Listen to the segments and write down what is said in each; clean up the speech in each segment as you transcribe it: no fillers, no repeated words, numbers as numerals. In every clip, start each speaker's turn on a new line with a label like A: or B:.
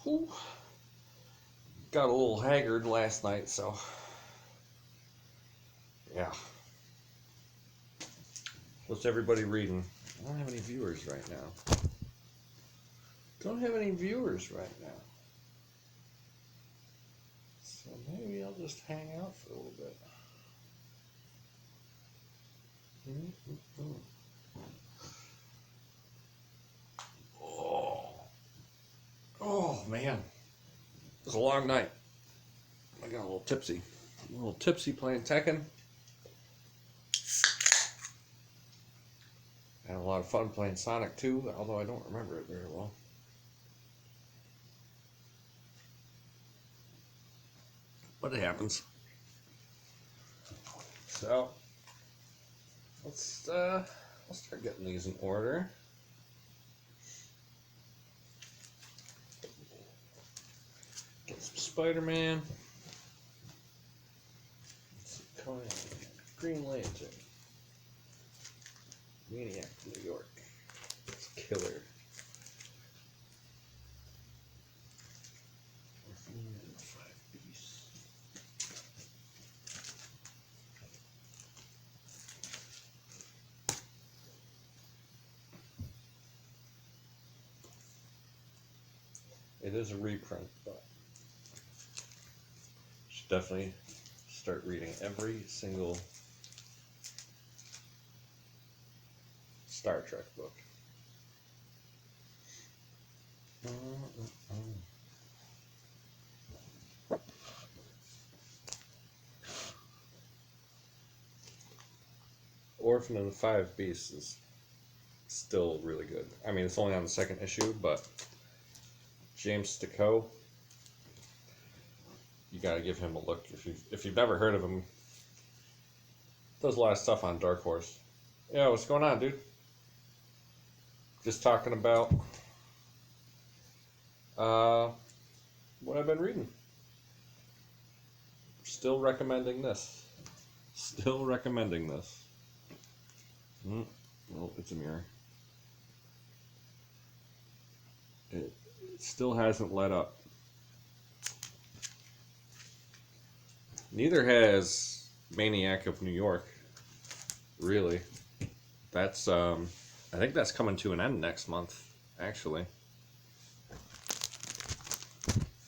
A: Whew. Got a little haggard last night, so yeah. What's everybody reading? I don't have any viewers right now. Don't have any viewers right now. So maybe I'll just hang out for a little bit. Oh man. It was a long night. I got a little tipsy. Playing Tekken. Had a lot of fun playing Sonic 2, although I don't remember it very well. But it happens. So let's start getting these in order. Get some Spider-Man. Conan, Green Lantern, Maniac from New York. It's killer. It is a reprint, but should definitely start reading every single Star Trek book. Orphan and the Five Beasts is still really good. I mean, it's only on the second issue, but James Sticco, you got to give him a look. If you've never heard of him, does a lot of stuff on Dark Horse. Yeah, what's going on, dude? Just talking about what I've been reading. Still recommending this. Well, it's a mirror. It still hasn't let up. Neither has Maniac of New York. Really. That's I think that's coming to an end next month, actually.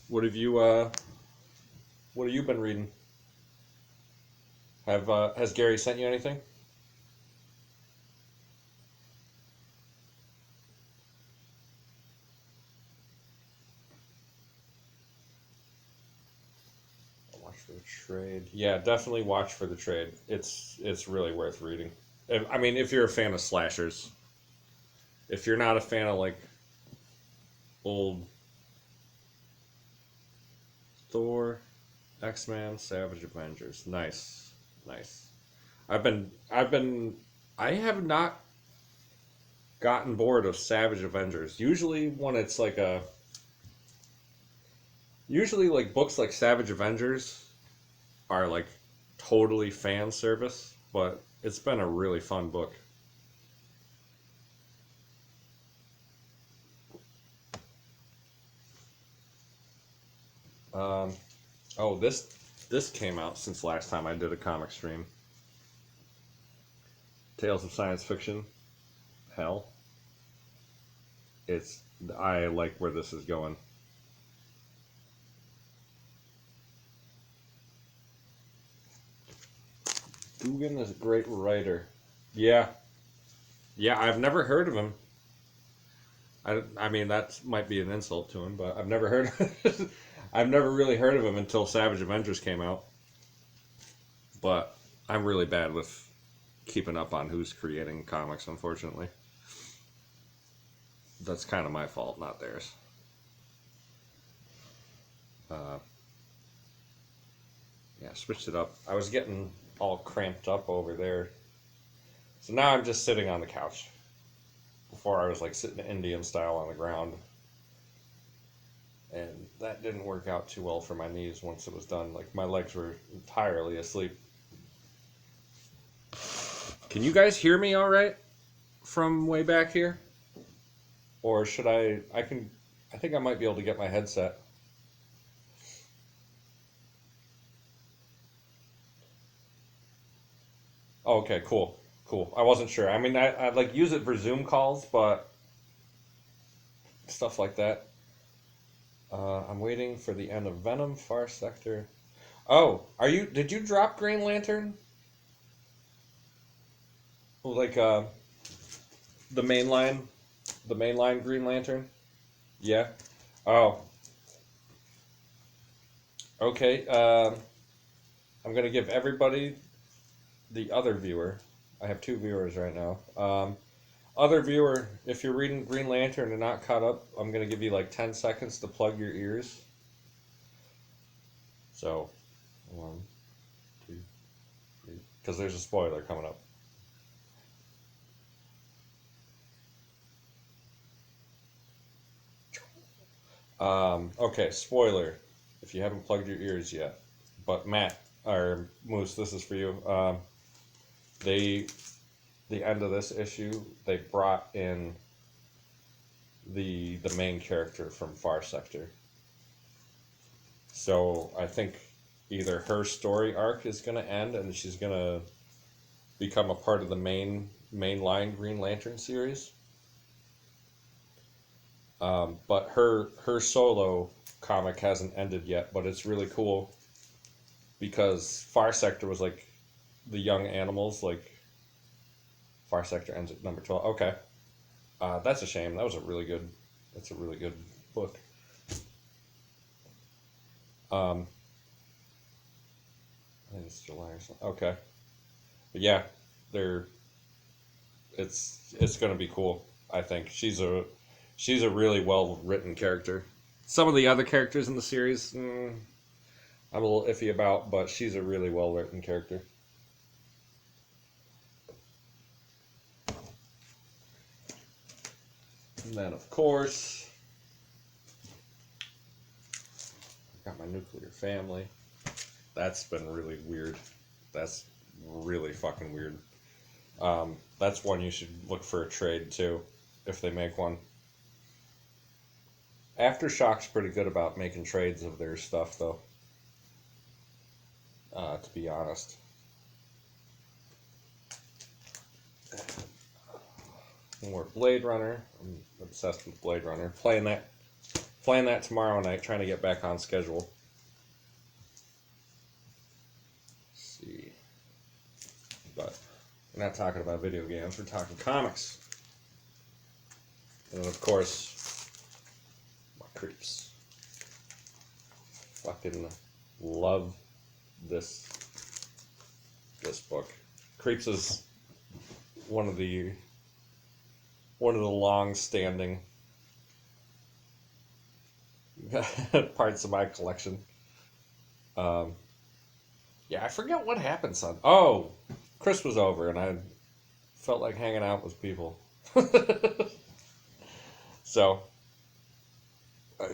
A: What have you been reading? Has Gary sent you anything? For the trade. Yeah, definitely watch for the trade. It's really worth reading. I mean, if you're a fan of slashers. If you're not a fan of like old Thor, X-Men, Savage Avengers. Nice. I have not gotten bored of Savage Avengers. Usually like books like Savage Avengers are like totally fan service, but it's been a really fun book. Oh, this came out since last time I did a comic stream. Tales of Science Fiction. Hell. I like where this is going. Dugan is a great writer. Yeah. Yeah, I've never heard of him. I mean, that might be an insult to him, but I've never heard I've never really heard of him until Savage Avengers came out. But I'm really bad with keeping up on who's creating comics, unfortunately. That's kind of my fault, not theirs. Yeah, switched it up. I was getting all cramped up over there. So now I'm just sitting on the couch. Before I was like sitting Indian style on the ground. And that didn't work out too well for my knees once it was done. Like my legs were entirely asleep. Can you guys hear me all right from way back here? Or should I I think I might be able to get my headset. Oh, okay, cool. Cool. I wasn't sure. I mean, I like use it for Zoom calls, but stuff like that. I'm waiting for the end of Venom, Far Sector. Oh, are you? Did you drop Green Lantern? Like the line, the mainline Green Lantern? Yeah. Oh, okay. I'm gonna give everybody the other viewer. I have two viewers right now. Other viewer, if you're reading Green Lantern and not caught up, I'm gonna give you like 10 seconds to plug your ears. So, 1, 2, 3, because there's a spoiler coming up. Okay, spoiler. If you haven't plugged your ears yet, but Matt or Moose, this is for you. They, the end of this issue, they brought in the main character from Far Sector. So I think either her story arc is going to end and she's going to become a part of the mainline Green Lantern series. But her solo comic hasn't ended yet, but it's really cool because Far Sector was like the young animals, like Far Sector ends at number 12. Okay. That's a shame. That's a really good book. I think it's July or something. Okay. But yeah, they're it's gonna be cool. I think she's a really well written character. Some of the other characters in the series, I'm a little iffy about, but she's a really well written character. And then, of course, I've got my nuclear family. That's been really weird. That's really fucking weird. That's one you should look for a trade too, if they make one. Aftershock's pretty good about making trades of their stuff, though. To be honest. More Blade Runner. I'm obsessed with Blade Runner. Playing that tomorrow night. Trying to get back on schedule. Let's see, but we're not talking about video games. We're talking comics. And of course, my creeps. Fucking love this book. Creeps is one of the long-standing parts of my collection. Yeah, I forget what happened, son. Oh, Chris was over, and I felt like hanging out with people. So I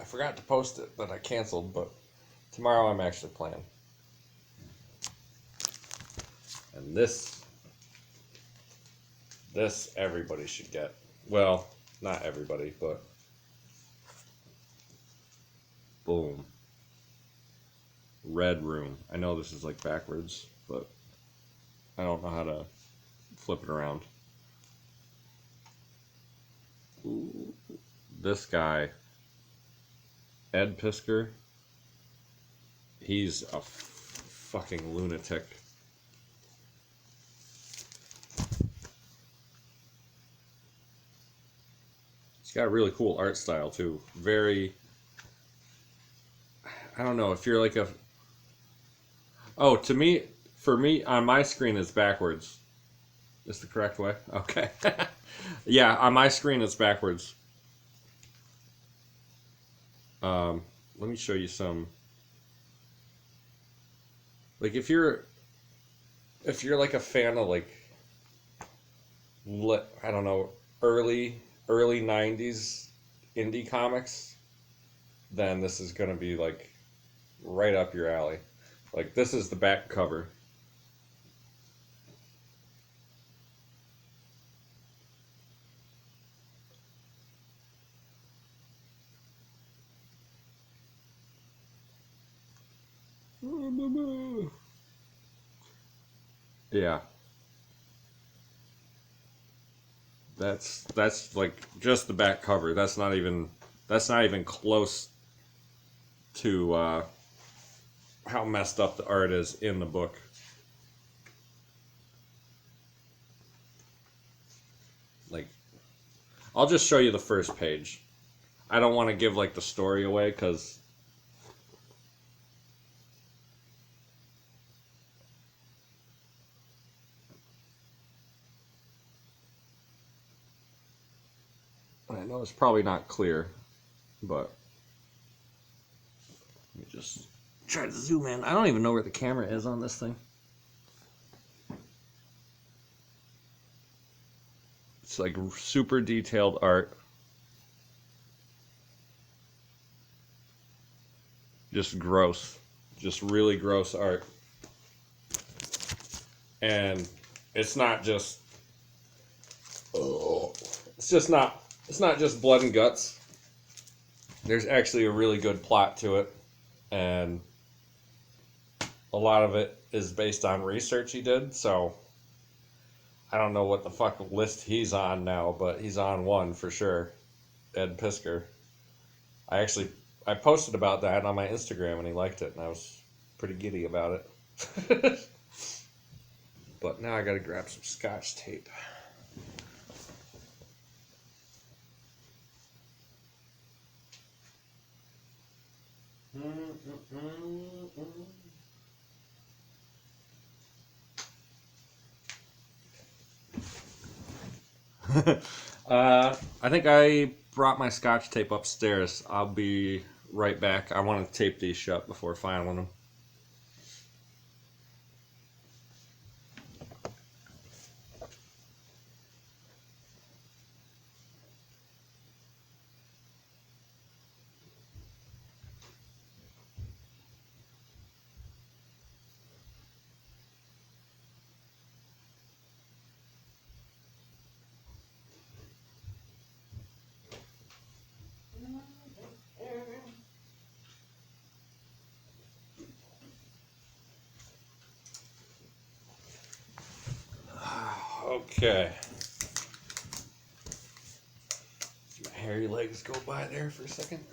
A: forgot to post it, but I canceled. But tomorrow I'm actually playing. And this everybody should get. Well, not everybody, but boom. Red Room. I know this is like backwards, but I don't know how to flip it around. Ooh. This guy, Ed Pisker, he's a fucking lunatic. He's got a really cool art style too. Very, I don't know if you're like a. Oh, for me, on my screen it's backwards. Is the correct way? Okay. Yeah, on my screen it's backwards. Let me show you some. Like if you're like a fan of like, I don't know, early 90s indie comics, then this is gonna be like right up your alley. Like this is the back cover. Yeah. That's like just the back cover. That's not even close to how messed up the art is in the book. Like, I'll just show you the first page. I don't want to give like the story away because I know it's probably not clear, but let me just try to zoom in. I don't even know where the camera is on this thing. It's like super detailed art. Just gross. Just really gross art. And it's not just it's not just blood and guts. There's actually a really good plot to it, and a lot of it is based on research he did, so I don't know what the fuck list he's on now, but he's on one for sure. Ed Pisker. I posted about that on my Instagram and he liked it, and I was pretty giddy about it. But now I gotta grab some Scotch tape. I think I brought my Scotch tape upstairs. I'll be right back. I want to tape these shut before filing them. Okay. My hairy legs go by there for a second.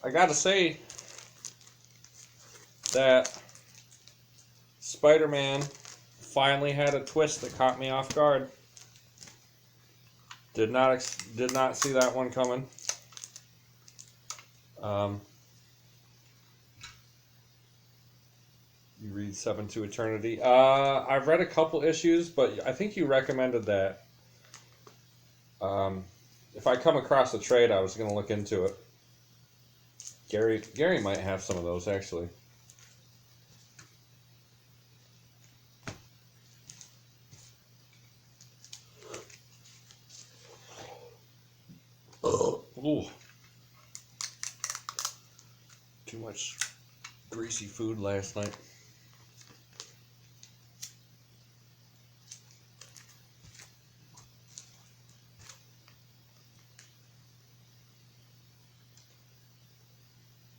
A: I gotta say that Spider-Man finally had a twist that caught me off guard. Did not see that one coming. You read Seven to Eternity. I've read a couple issues, but I think you recommended that. If I come across a trade, I was going to look into it. Gary might have some of those, actually. Ooh. Too much greasy food last night.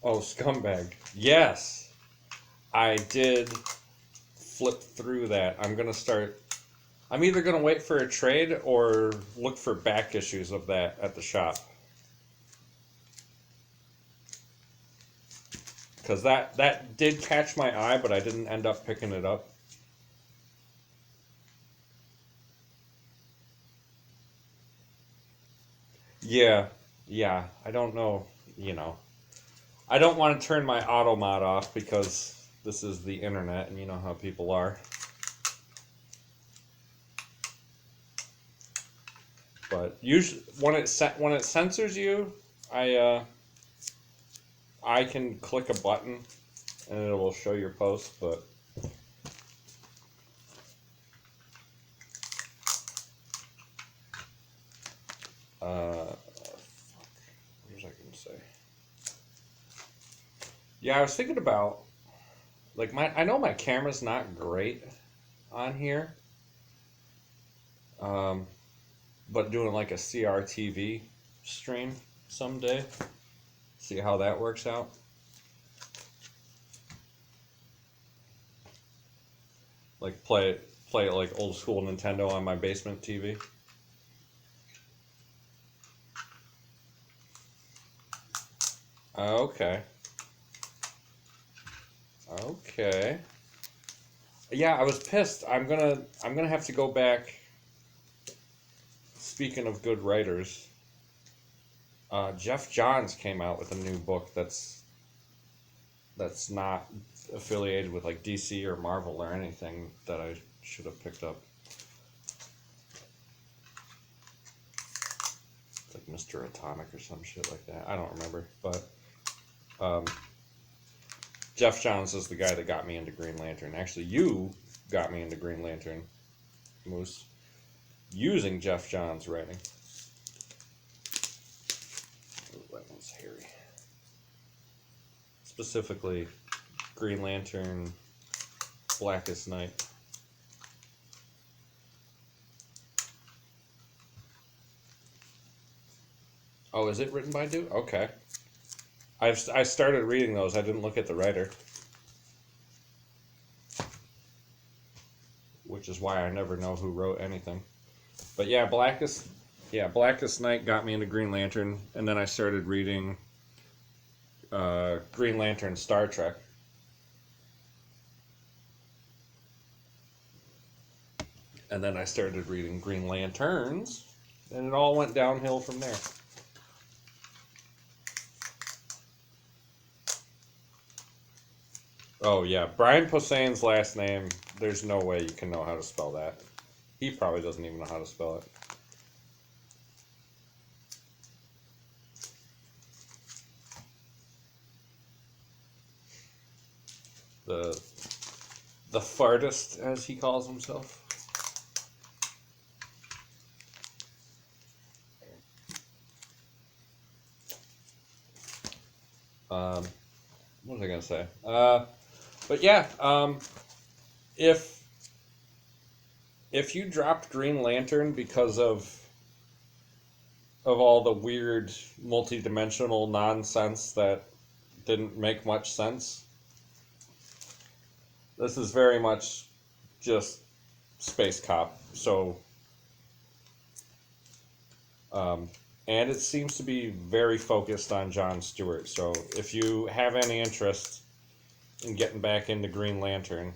A: Oh, Scumbag. Yes. I did flip through that. I'm either going to wait for a trade or look for back issues of that at the shop. Because that did catch my eye, but I didn't end up picking it up. Yeah, I don't know, I don't want to turn my auto mod off because this is the internet and you know how people are. But usually when it censors you, I can click a button and it will show your post, but what was I going to say? Yeah, I was thinking about I know my camera's not great on here. but doing like a CRTV stream someday. See how that works out. Like play it like old school Nintendo on my basement TV. Okay. Okay. Yeah, I was pissed. I'm gonna have to go back. Speaking of good writers, Jeff Johns came out with a new book that's not affiliated with like DC or Marvel or anything that I should have picked up. It's like Mr. Atomic or some shit like that. I don't remember, but Jeff Johns is the guy that got me into Green Lantern. Actually, you got me into Green Lantern, Moose, using Jeff Johns' writing. Oh, that one's hairy. Specifically, Green Lantern, Blackest Night. Oh, is it written by Duke? Okay. I started reading those. I didn't look at the writer, which is why I never know who wrote anything. But yeah, Blackest Night got me into Green Lantern, and then I started reading Green Lantern Star Trek. And then I started reading Green Lanterns, and it all went downhill from there. Oh yeah, Brian Posehn's last name, there's no way you can know how to spell that. He probably doesn't even know how to spell it. The fartist, as he calls himself. What was I gonna say? But yeah, if you dropped Green Lantern because of all the weird multi-dimensional nonsense that didn't make much sense, this is very much just Space Cop. So, and it seems to be very focused on Jon Stewart. So if you have any interest in getting back into Green Lantern,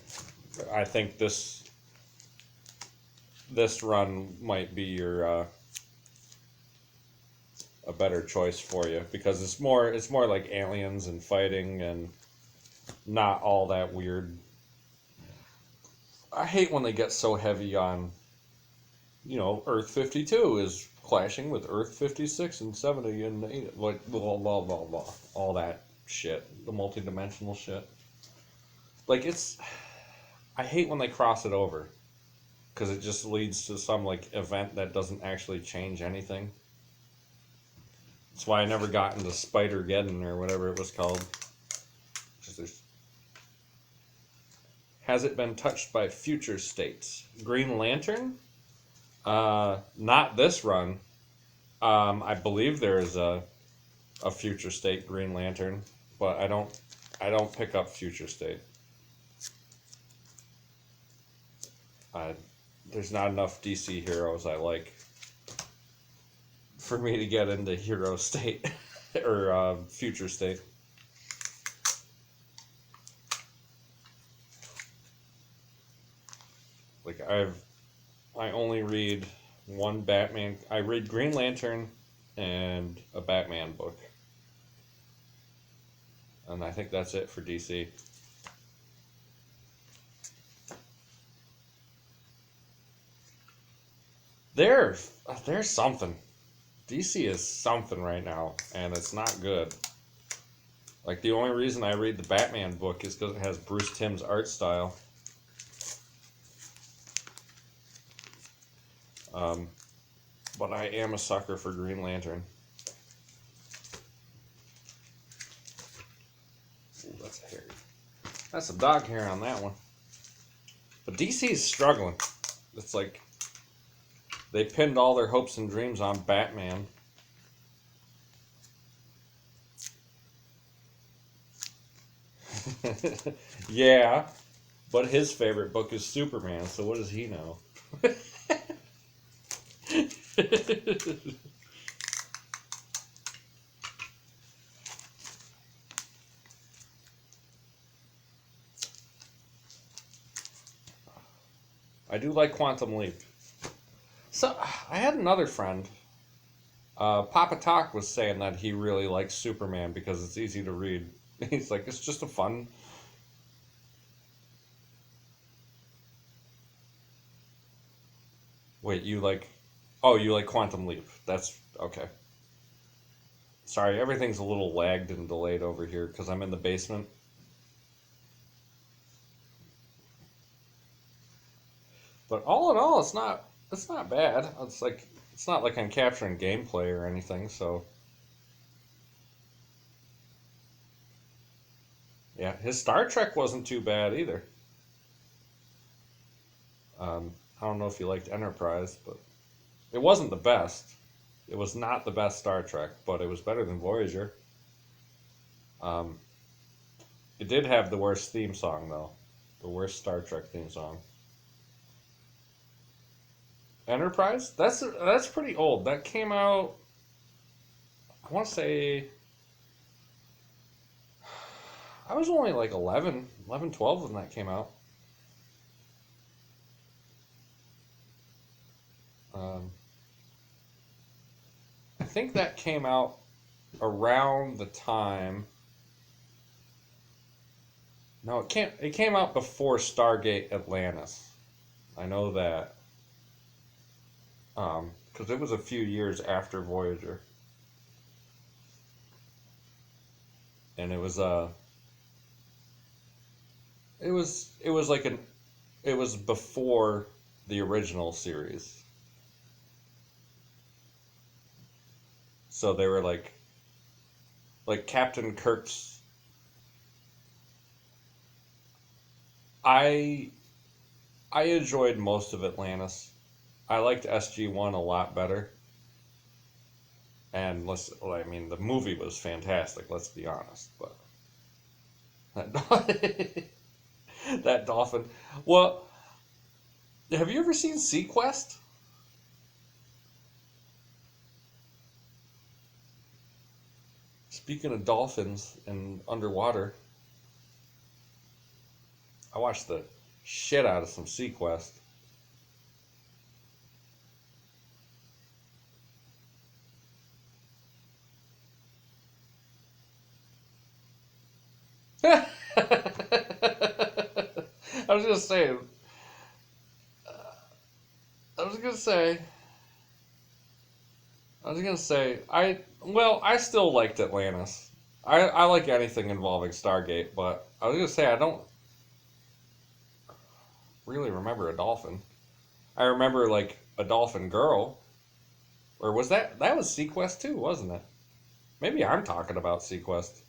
A: I think this run might be your a better choice for you, because it's more like aliens and fighting and not all that weird. I hate when they get so heavy on, Earth 52 is clashing with Earth 56 and 70 and 80, like blah blah blah blah, all that shit, the multi-dimensional shit. Like I hate when they cross it over, because it just leads to some like event that doesn't actually change anything. That's why I never got into Spider-Geddon or whatever it was called. Has it been touched by future states? Green Lantern? Not this run. I believe there is a future state Green Lantern, but I don't pick up future state. There's not enough DC heroes I like for me to get into Hero State or Future State. Like I only read one Batman. I read Green Lantern and a Batman book, and I think that's it for DC. There's something. DC is something right now, and it's not good. Like, the only reason I read the Batman book is because it has Bruce Timm's art style. But I am a sucker for Green Lantern. Ooh, that's hairy. That's some dog hair on that one. But DC is struggling. It's like They pinned all their hopes and dreams on Batman. Yeah, but his favorite book is Superman, so what does he know? I do like Quantum Leap. So I had another friend. Papa Talk was saying that he really likes Superman because it's easy to read. He's like, it's just a fun. Wait, you like? Oh, you like Quantum Leap? That's okay. Sorry, everything's a little lagged and delayed over here because I'm in the basement. But all in all, it's not bad. It's not like I'm capturing gameplay or anything. So yeah, his Star Trek wasn't too bad either. I don't know if you liked Enterprise, but it wasn't the best. It was not the best Star Trek, but it was better than Voyager. Um, it did have the worst theme song though, the worst Star Trek theme song. Enterprise? That's pretty old. That came out. I want to say I was only like 11, 12 when that came out. Um, I think that came out around the time. No, it came out before Stargate Atlantis. I know that. Because it was a few years after Voyager, and it was like it was before the original series. So they were like Captain Kirk's. I I enjoyed most of Atlantis. I liked SG-1 a lot better. And I mean, the movie was fantastic. Let's be honest, but that, that dolphin. Well, have you ever seen Sequest? Speaking of dolphins and underwater, I watched the shit out of some Sequest. I was gonna say. I was gonna say. I still liked Atlantis. I like anything involving Stargate, but I was gonna say I don't really remember a dolphin. I remember like a dolphin girl, or that was Sequest too, wasn't it? Maybe I'm talking about Sequest.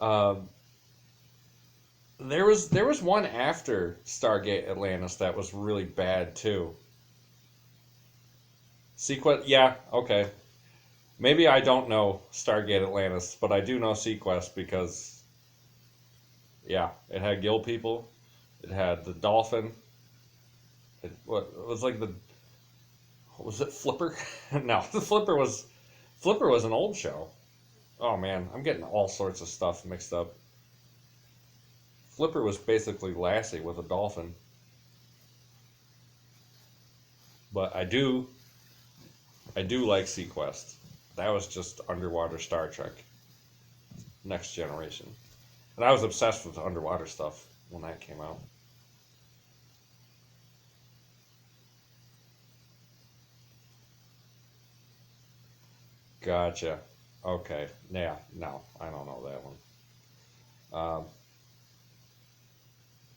A: um, there was one after Stargate Atlantis that was really bad too. Sequest, yeah, okay. Maybe I don't know Stargate Atlantis, but I do know Sequest because yeah, it had gill people, it had the dolphin. It was like the was it Flipper? No, the Flipper was an old show. Oh man, I'm getting all sorts of stuff mixed up. Flipper was basically Lassie with a dolphin, but I do like Sequest. That was just underwater Star Trek, Next Generation, and I was obsessed with underwater stuff when that came out. Gotcha. Okay. Yeah. No, I don't know that one. Um,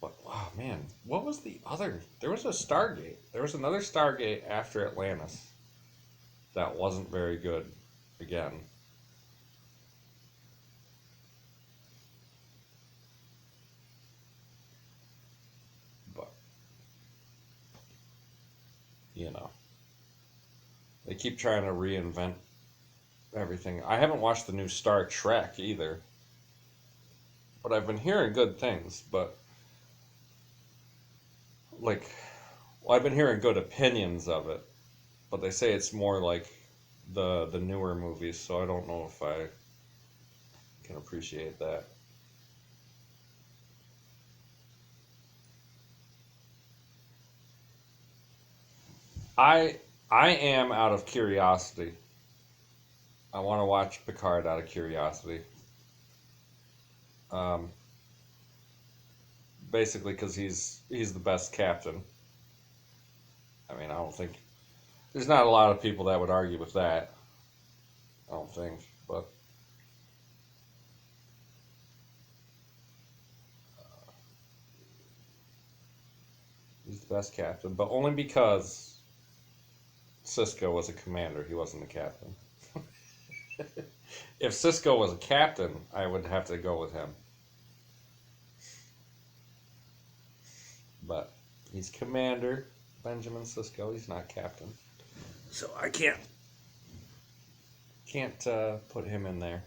A: but oh man, what was the other? There was a Stargate. There was another Stargate after Atlantis that wasn't very good. Again, you know, they keep trying to reinvent everything. I haven't watched the new Star Trek either, but I've been hearing good things. But like, well, I've been hearing good opinions of it, but they say it's more like the newer movies, so I don't know if I can appreciate that. I I am out of curiosity. I want to watch Picard out of curiosity. Um, Basically, because he's the best captain. I mean, I don't think there's not a lot of people that would argue with that. I don't think, but he's the best captain. But only because Cisco was a commander. He wasn't a captain. If Cisco was a captain, I would have to go with him. But he's commander, Benjamin Cisco. He's not captain, so I can't put him in there.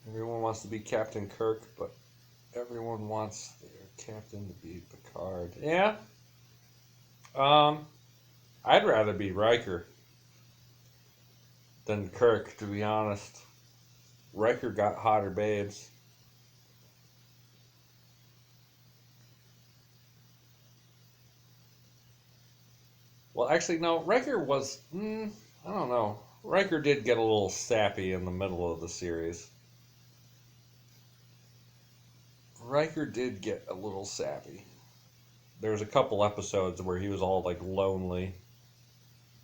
A: Everyone wants to be Captain Kirk, but everyone wants their captain to be Picard. Yeah. Um, I'd rather be Riker than Kirk, to be honest. Riker got hotter babes. Well, actually, no. Riker was. I don't know. Riker did get a little sappy in the middle of the series. Riker did get a little sappy. There was a couple episodes where he was all like lonely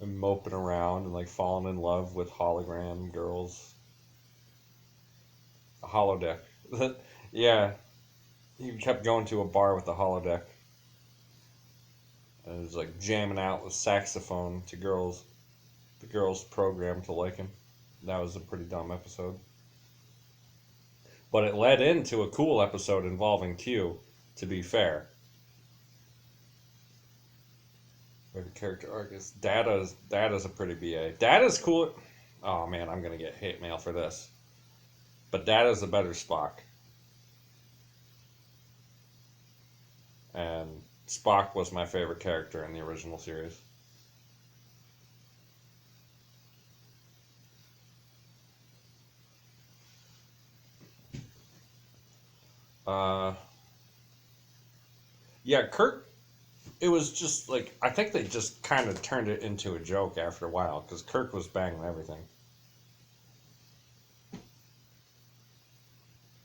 A: and moping around and like falling in love with hologram girls. A holodeck. Yeah, he kept going to a bar with a holodeck and was like jamming out with saxophone to girls. The girls programmed to like him. That was a pretty dumb episode. But it led into a cool episode involving Q, to be fair. Favorite character arc is Data's a pretty BA. Data's cool. Oh man, I'm gonna get hate mail for this. But Data's a better Spock. And Spock was my favorite character in the original series. Uh, yeah, Kirk. It was just like I think they just kind of turned it into a joke after a while because Kirk was banging everything.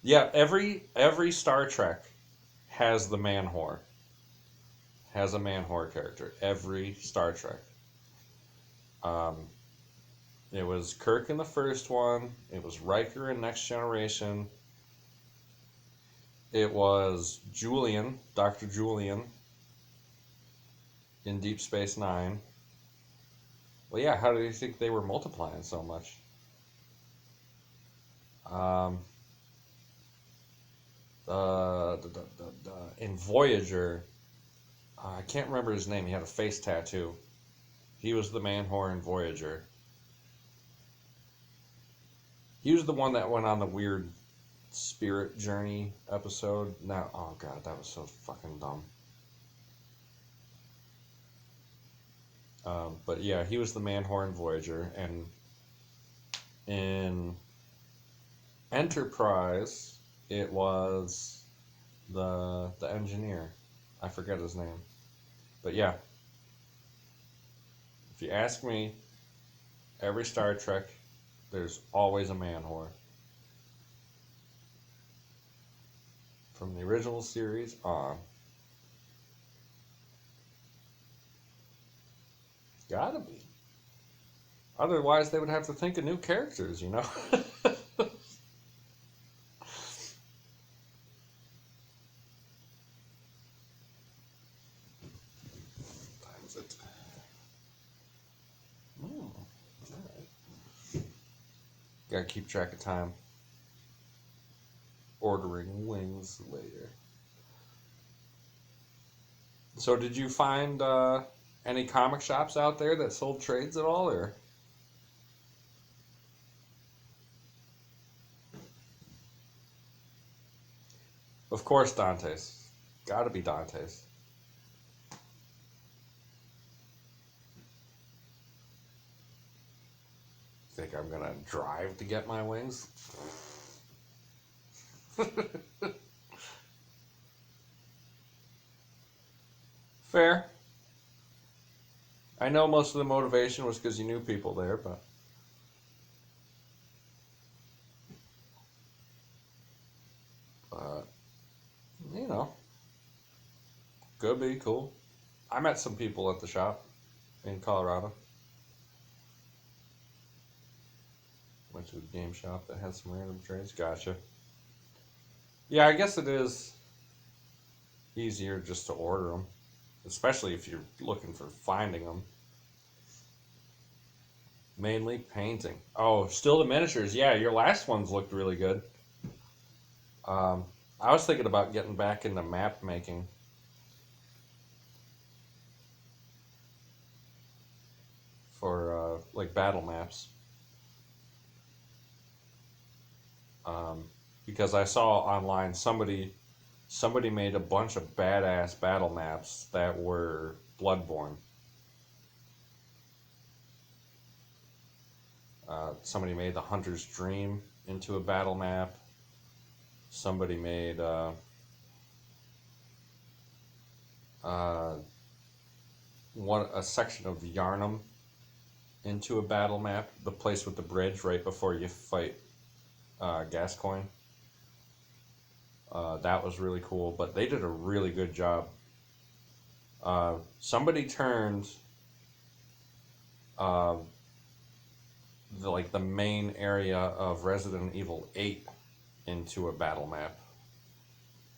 A: Yeah, every Star Trek has the man whore. Has a man whore character. Every Star Trek. Um, it was Kirk in the first one. It was Riker in Next Generation. It was Julian, Dr. Julian, in Deep Space Nine. Well, yeah, how do you think they were multiplying so much? Um, in Voyager, I can't remember his name. He had a face tattoo. He was the man whore in Voyager. He was the one that went on the weird spirit journey episode. Now, oh god, that was so fucking dumb. But yeah, he was the man whore in Voyager, and in Enterprise, it was the engineer. I forget his name, but yeah, if you ask me, every Star Trek, there's always a man whore. From the original series on. Gotta be. Otherwise, they would have to think of new characters, you know? What time is it? Oh, Gotta keep track of time. Ordering wings later. So, did you find any comic shops out there that sold trades at all, or? Of course, Dante's. Gotta be Dante's. Think I'm gonna drive to get my wings? Fair. I know most of the motivation was because you knew people there, but you know, could be cool. I met some people at the shop in Colorado. Went to a game shop that had some random trades. Gotcha. Yeah, I guess it is easier just to order them, especially if you're looking for finding them. Mainly painting. Oh, still the miniatures. Yeah, your last ones looked really good. Um, I was thinking about getting back into map making for like battle maps. Um, because I saw online somebody made a bunch of badass battle maps that were Bloodborne. Somebody made the Hunter's Dream into a battle map. Somebody made uh, a section of Yarnum into a battle map. The place with the bridge right before you fight Gascoigne. That was really cool, but they did a really good job. Somebody turned uh, the main area of Resident Evil 8 into a battle map.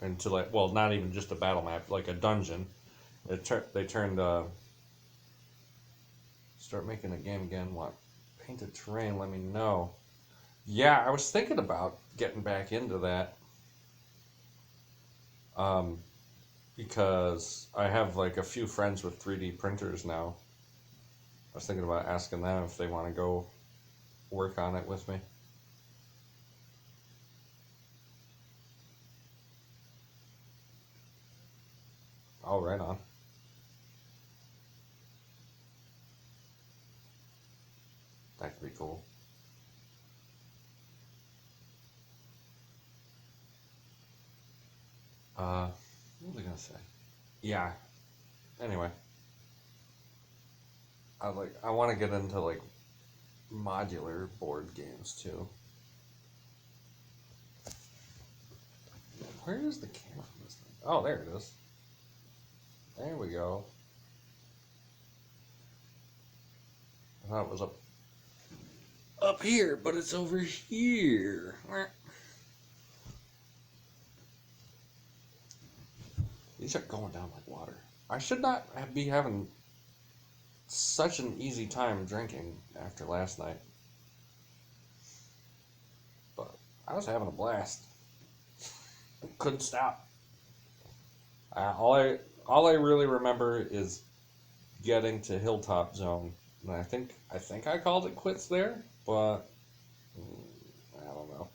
A: Into not even just a battle map, like a dungeon. They turned start making a game again. What? Painted terrain, let me know. Yeah, I was thinking about getting back into that. Um, because I have like a few friends with 3D printers now. I was thinking about asking them if they want to go work on it with me. Oh, right on. That could be cool. What was I gonna say? Yeah. Anyway, I want to get into like modular board games too. Where is the camera from this thing? Oh, there it is. There we go. I thought it was up here, but it's over here. These are going down like water. I should not be having such an easy time drinking after last night, but I was having a blast. Couldn't stop. All I really remember is getting to Hilltop Zone, and I think I called it quits there, but I don't know.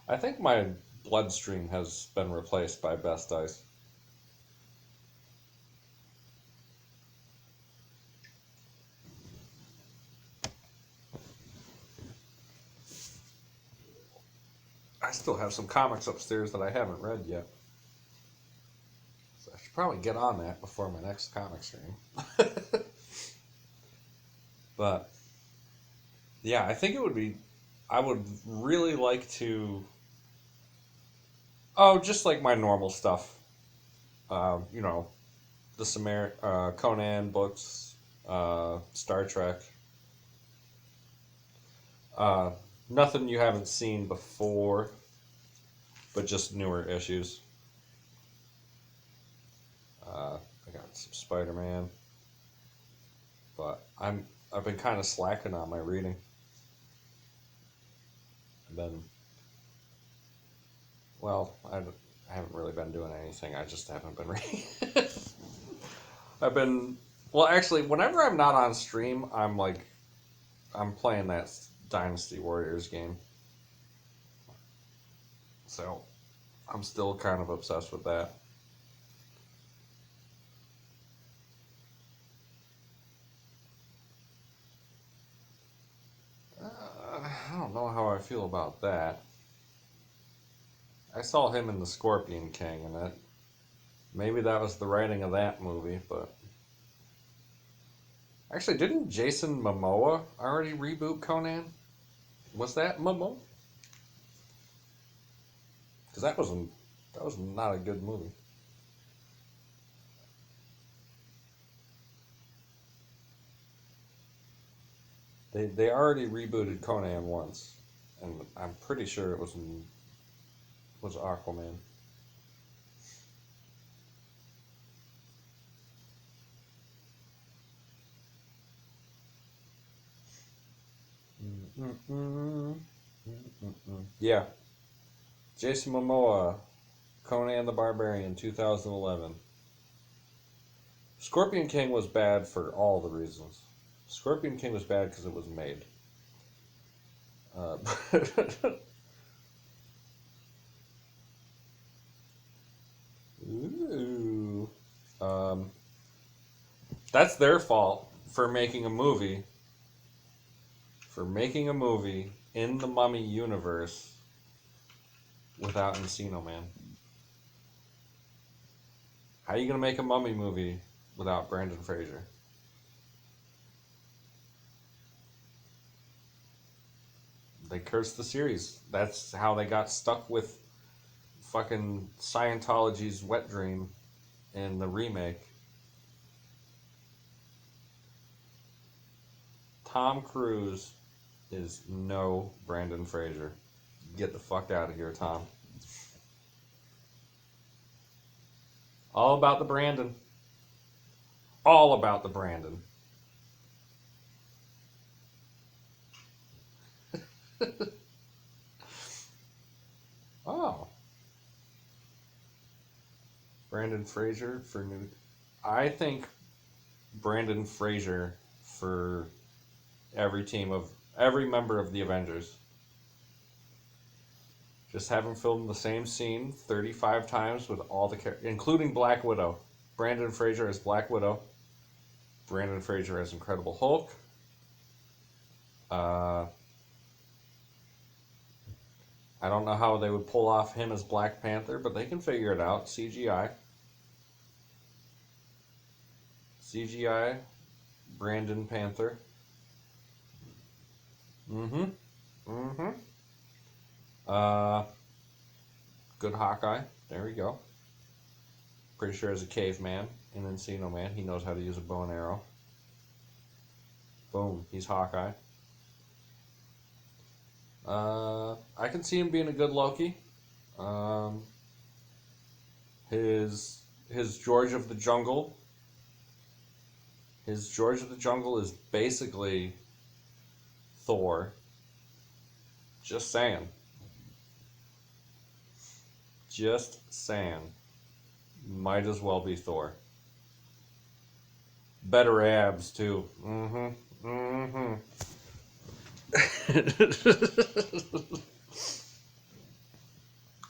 A: I think my bloodstream has been replaced by Best Ice. I still have some comics upstairs that I haven't read yet. So I should probably get on that before my next comic stream. But yeah, I think it would be. I would really like to. Oh, just like my normal stuff. You know, Conan books, Star Trek. Uh, Nothing you haven't seen before, but just newer issues. I got some Spider-Man, but I've been kind of slacking on my reading. I've been, well, I haven't really been doing anything. I just haven't been reading. I've been, well, actually, whenever I'm not on stream, I'm playing that Dynasty Warriors game. So I'm still kind of obsessed with that. I don't know how I feel about that. I saw him in the Scorpion King, and maybe that was the writing of that movie, but actually, didn't Jason Momoa already reboot Conan? Was that Momoa? Because that was not a good movie. They already rebooted Conan once, and I'm pretty sure it was Aquaman. Yeah, Jason Momoa, Conan the Barbarian, 2011. Scorpion King was bad for all the reasons. Scorpion King was bad because it was made. Uh, Ooh. Um, that's their fault for making a movie. For making a movie in the Mummy universe without Encino Man. How are you gonna make a Mummy movie without Brandon Fraser? They cursed the series. That's how they got stuck with fucking Scientology's Wet Dream in the remake. Tom Cruise is no Brandon Fraser. Get the fuck out of here, Tom. All about the Brandon. All about the Brandon. Oh. Brandon Fraser for new. I think Brandon Fraser for every member of the Avengers. Just have him film the same scene 35 times with all the characters, including Black Widow. Brandon Fraser as Black Widow. Brandon Fraser as Incredible Hulk. Uh, I don't know how they would pull off him as Black Panther, but they can figure it out. CGI. CGI. Brandon Panther. Mm-hmm. Mm-hmm. Uh, good Hawkeye. There we go. Pretty sure as a caveman in Encino Man, he knows how to use a bow and arrow. Boom, he's Hawkeye. I can see him being a good Loki. Um, his George of the Jungle. His George of the Jungle is basically Thor. Just saying. Just saying. Might as well be Thor. Better abs too. Mm-hmm. Mm-hmm.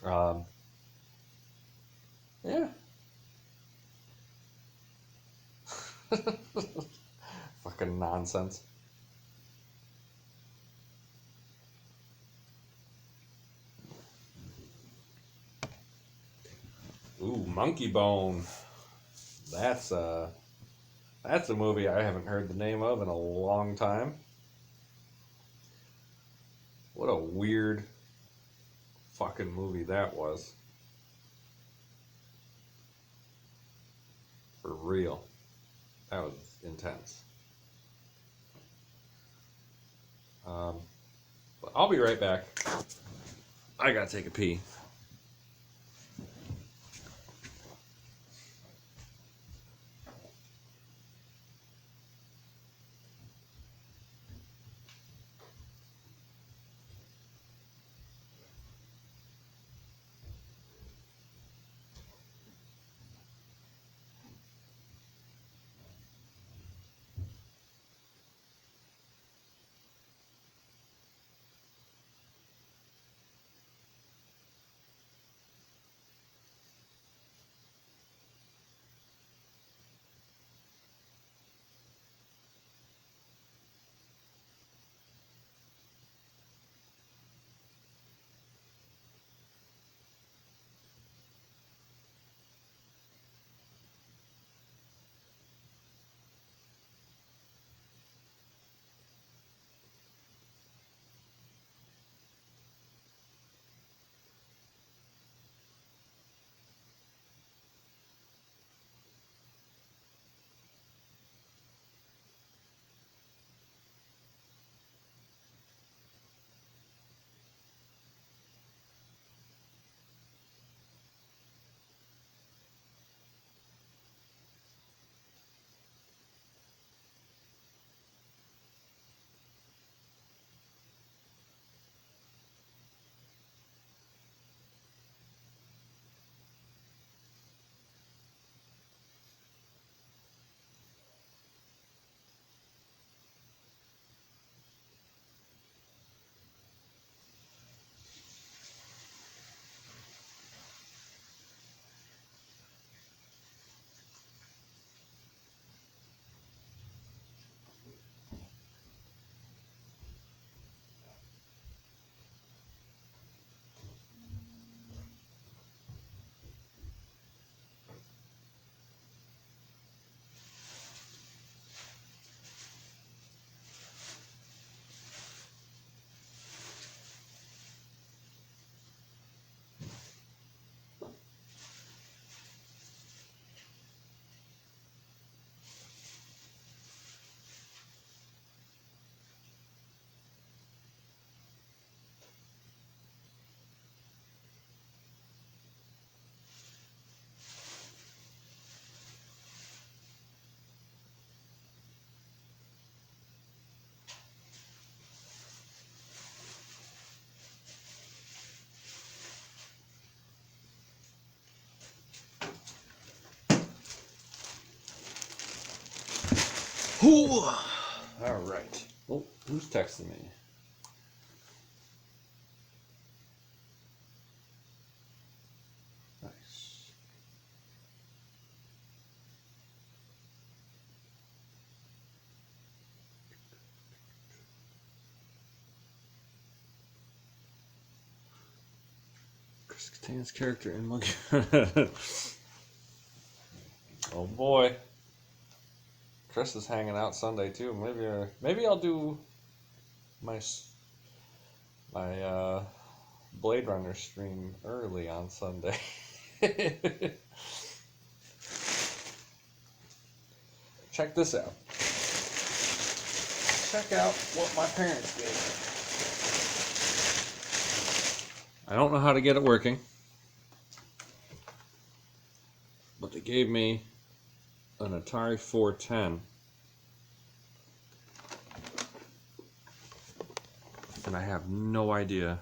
A: um, yeah. Fucking nonsense. Ooh, Monkey Bone. That's a that's a movie I haven't heard the name of in a long time. What a weird fucking movie that was. For real. That was intense. Um, but I'll be right back. I gotta take a pee. All right. Oh, who's texting me? Nice. Chris Kattan's character in Monkey. Oh boy. Chris is hanging out Sunday too. Maybe I'll do my Blade Runner stream early on Sunday. Check this out. Check out what my parents gave me. I don't know how to get it working, but they gave me an Atari 410. And I have no idea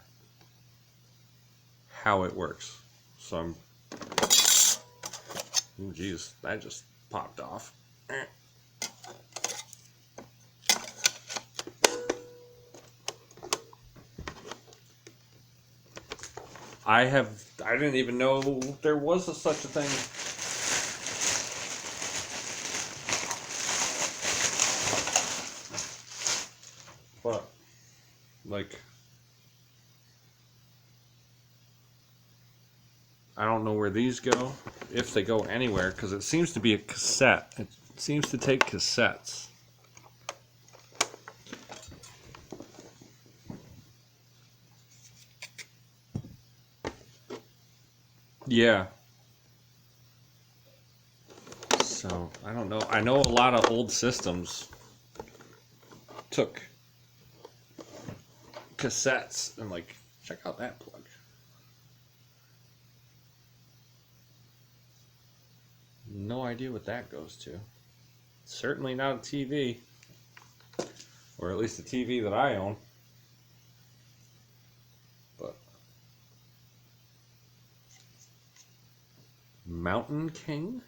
A: how it works. So I'm... Oh, geez, that just popped off. I didn't even know there was such a thing. But, like, I don't know where these go, if they go anywhere, because it seems to be a cassette. It seems to take cassettes. Yeah. So, I don't know. I know a lot of old systems took cassettes and, like, check out that plug. No idea what that goes to. Certainly not a TV. Or at least a TV that I own. But Mountain King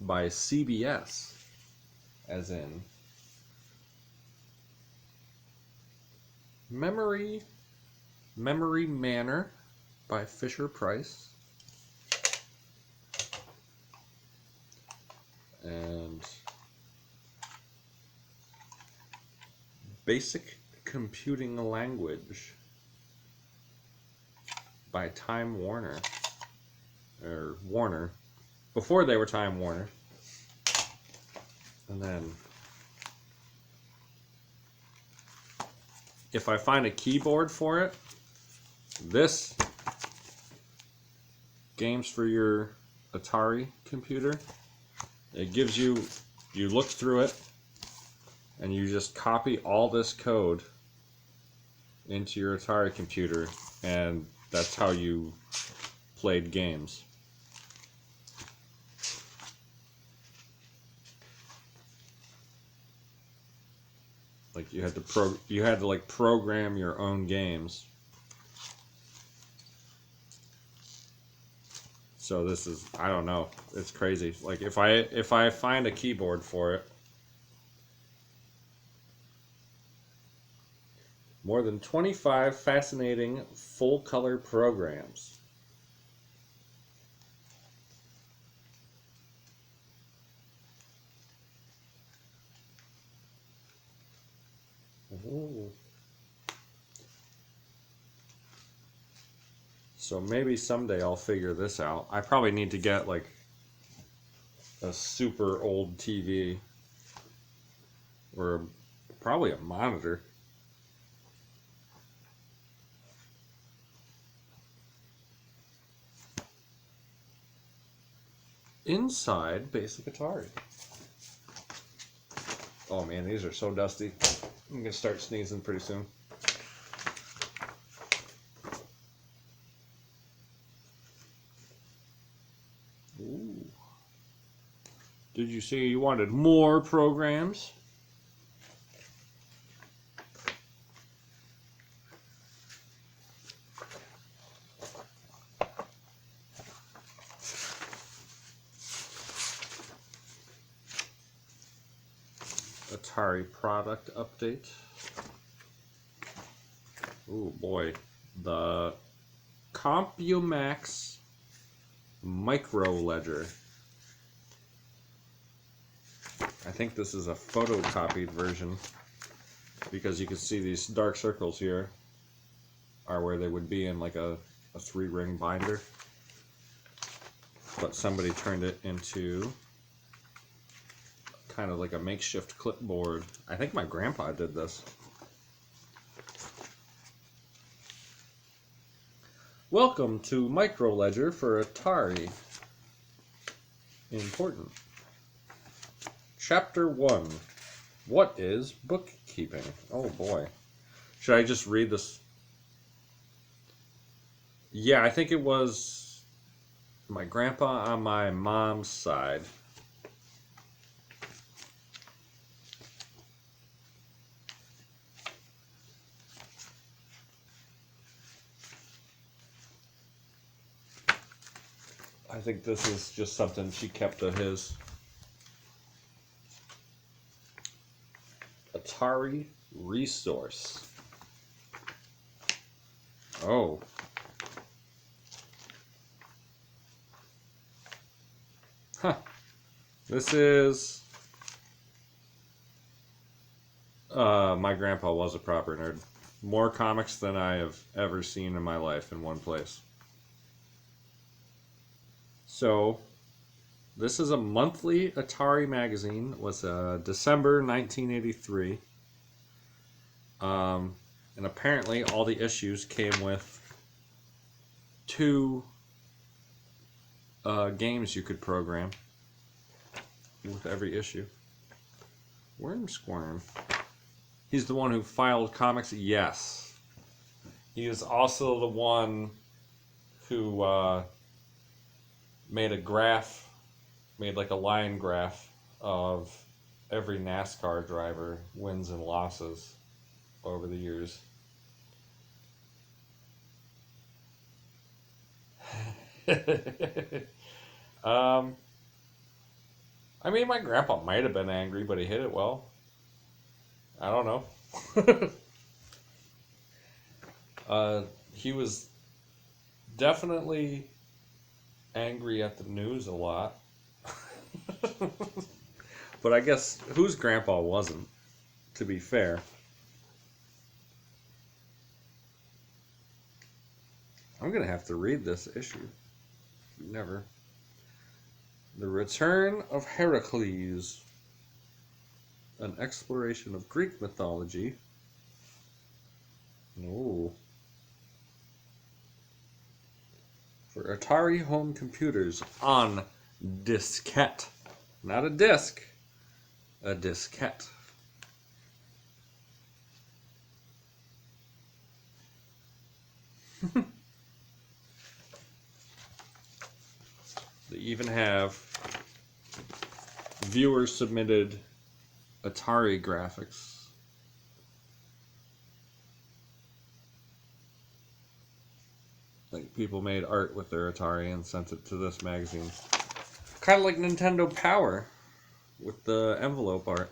A: by CBS, as in Memory Manor by Fisher Price, and Basic Computing Language by Time Warner, or Warner, before they were Time Warner. And then if I find a keyboard for it, this Games for Your Atari Computer, it gives you, you look through it and you just copy all this code into your Atari computer, and that's how you played games. Like you had to like program your own games. So this is, I don't know, it's crazy. Like if I find a keyboard for it, more than 25 fascinating full color programs. Ooh. So maybe someday I'll figure this out. I probably need to get like a super old TV or probably a monitor. Inside Basic Atari. Oh man, these are so dusty. I'm gonna start sneezing pretty soon. Ooh. Did you say you wanted more programs? Atari product update. Oh boy, the CompuMax Micro Ledger. I think this is a photocopied version because you can see these dark circles here are where they would be in like a 3-ring binder. But somebody turned it into kind of like a makeshift clipboard. I think my grandpa did this. Welcome to Micro Ledger for Atari. Important. Chapter 1. What is bookkeeping? Oh boy. Should I just read this? Yeah, I think it was my grandpa on my mom's side. I think this is just something she kept of his. Atari Resource. Oh. Huh. This is... my grandpa was a proper nerd. More comics than I have ever seen in my life in one place. So, this is a monthly Atari magazine. It was December 1983. And apparently all the issues came with 2 games you could program with every issue. Worm Squirm. He's the one who filed comics? Yes. He is also the one who made like a line graph of every NASCAR driver wins and losses over the years. I mean, my grandpa might have been angry, but he hit it well. I don't know. He was definitely angry at the news a lot. But I guess whose grandpa wasn't, to be fair. I'm going to have to read this issue. Never. The Return of Heracles. An exploration of Greek mythology. Oh. For Atari home computers on diskette. Not a disc. A diskette. They even have viewer submitted Atari graphics. Like people made art with their Atari and sent it to this magazine. Kind of like Nintendo Power with the envelope art.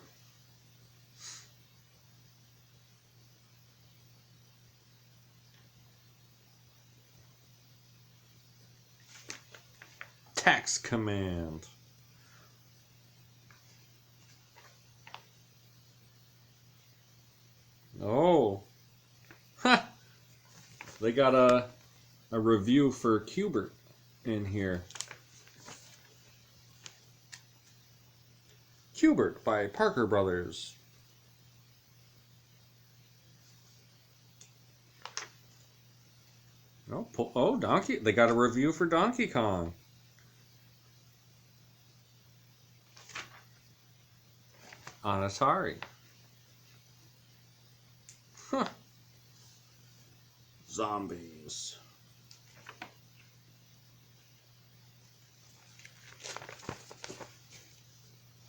A: Tax Command. Oh. Ha! They got a review for Qbert in here. Qbert by Parker Brothers. Oh, Donkey. They got a review for Donkey Kong. On Atari. Huh. Zombies.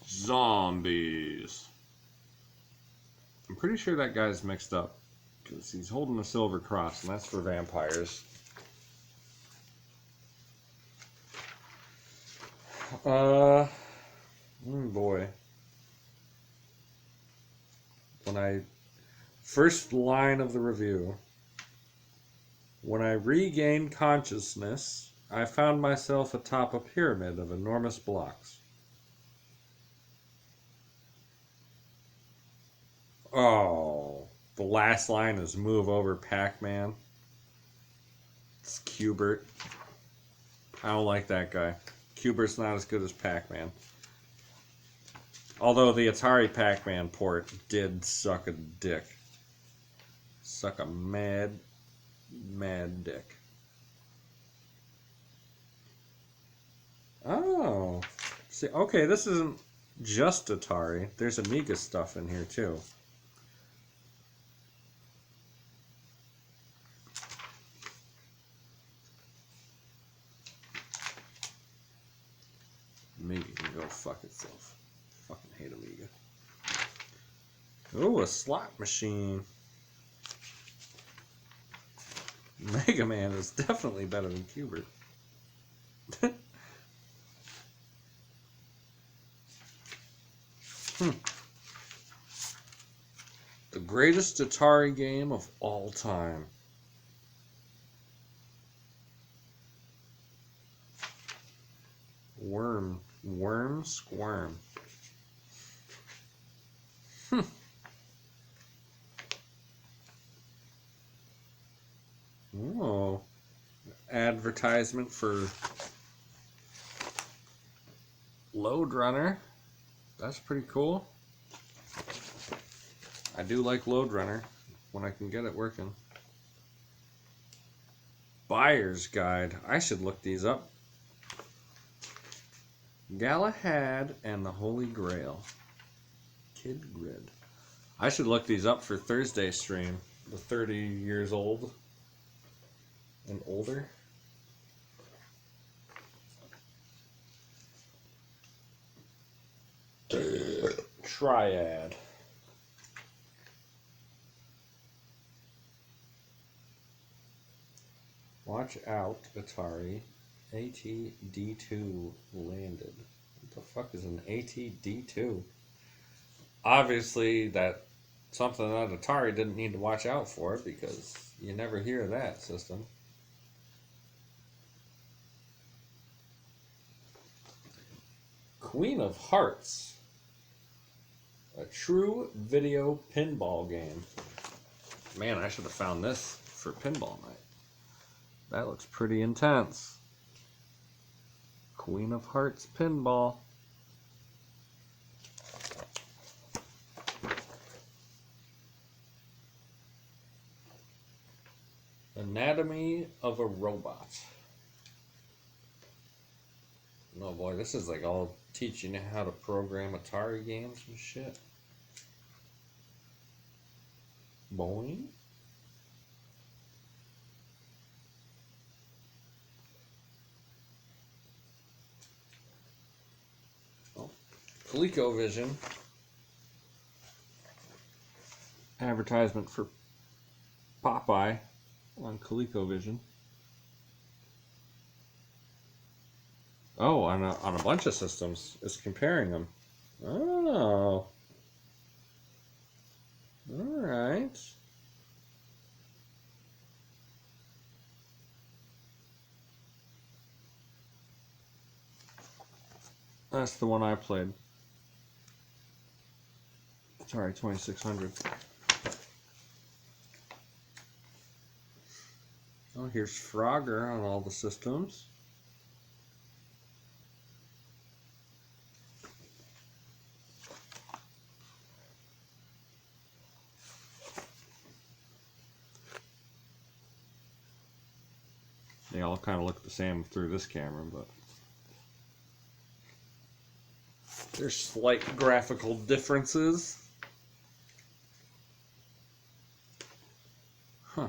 A: Zombies. I'm pretty sure that guy's mixed up because he's holding a silver cross, and that's for vampires. Boy. First line of the review. When I regained consciousness, I found myself atop a pyramid of enormous blocks. Oh, the last line is move over Pac-Man. It's Cubert. I don't like that guy. Cubert's not as good as Pac-Man. Although the Atari Pac-Man port did suck a dick. Suck a mad dick. Oh. See, okay, this isn't just Atari. There's Amiga stuff in here too. Amiga can go fuck itself. Fucking hate Amiga. Ooh, a slot machine. Mega Man is definitely better than Cubert. The greatest Atari game of all time. Worm Squirm. Oh, advertisement for Load Runner. That's pretty cool. I do like Load Runner when I can get it working. Buyer's Guide. I should look these up. Galahad and the Holy Grail. Kid Grid. I should look these up for Thursday stream. The 30 years old and older. Triad. Watch out, Atari. ATD2 landed. What the fuck is an ATD2? Obviously, that's something that Atari didn't need to watch out for because you never hear of that system. Queen of Hearts. A true video pinball game. Man, I should have found this for pinball night. That looks pretty intense. Queen of Hearts pinball. Anatomy of a Robot. Oh boy, this is like all teaching you how to program Atari games and shit. Boing. Oh, ColecoVision. Advertisement for Popeye on ColecoVision. Oh, on a bunch of systems. It's comparing them. Oh. Alright. That's the one I played. Atari 2600. Oh, here's Frogger on all the systems. They all kind of look the same through this camera, but there's slight graphical differences. Huh.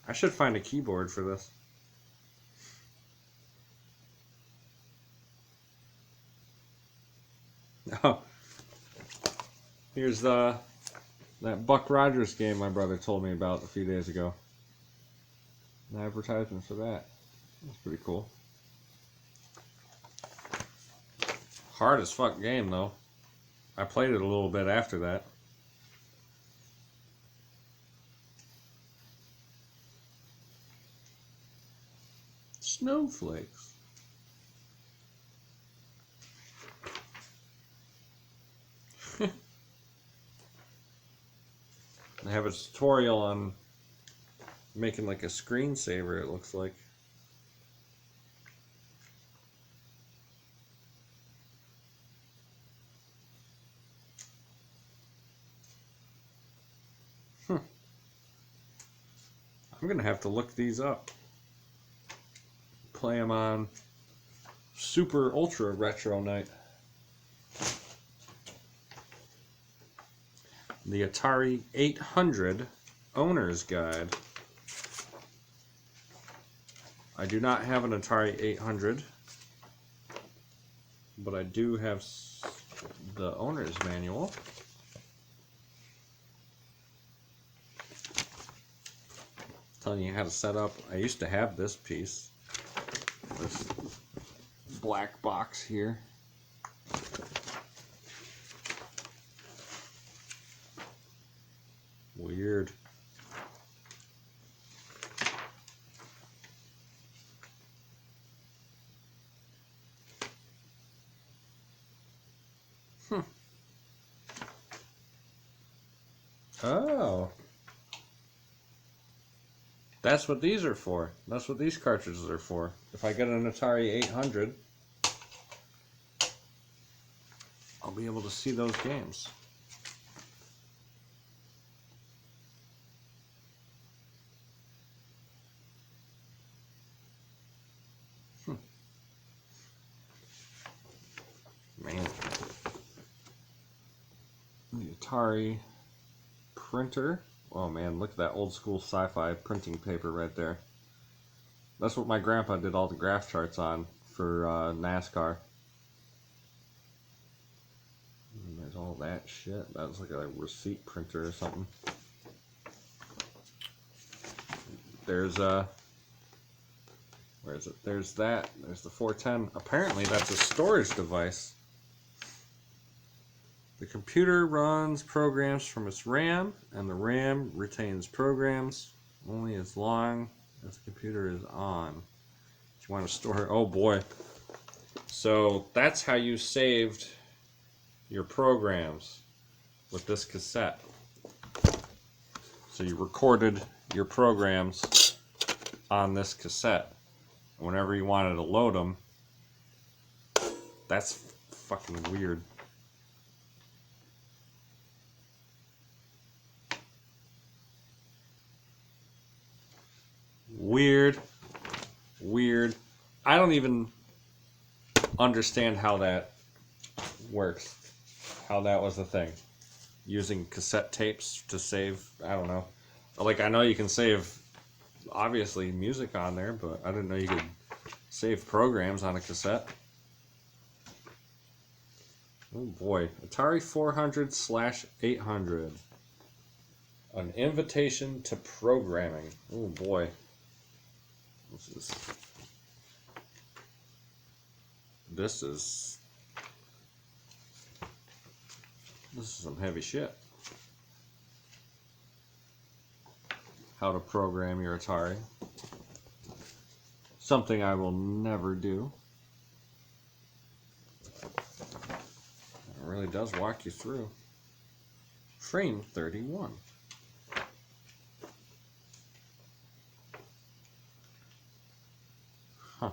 A: I should find a keyboard for this. Oh. Here's that Buck Rogers game my brother told me about a few days ago. An advertisement for that. That's pretty cool. Hard as fuck game though. I played it a little bit after that. Snowflakes. I have a tutorial on making like a screensaver, it looks like. I'm gonna have to look these up. Play them on Super Ultra Retro Night. The Atari 800 Owner's Guide. I do not have an Atari 800, but I do have the owner's manual. Telling you how to set up. I used to have this piece, this black box here. Weird. Oh. That's what these are for. That's what these cartridges are for. If I get an Atari 800, I'll be able to see those games. Man. The Atari printer. Oh man, look at that old school sci-fi printing paper right there. That's what my grandpa did all the graph charts on for NASCAR. And there's all that shit. That was like a receipt printer or something. There's where is it? There's that. There's the 410. Apparently that's a storage device. The computer runs programs from its RAM, and the RAM retains programs only as long as the computer is on. If you want to store, oh boy. So that's how you saved your programs with this cassette. So you recorded your programs on this cassette. Whenever you wanted to load them, that's fucking weird. Weird. I don't even understand how that works. How that was a thing. Using cassette tapes to save, I don't know. Like, I know you can save, obviously, music on there, but I didn't know you could save programs on a cassette. Oh boy. Atari 400/800. An invitation to programming. Oh boy. This is some heavy shit. How to program your Atari. Something I will never do. It really does walk you through. Frame 31. Huh.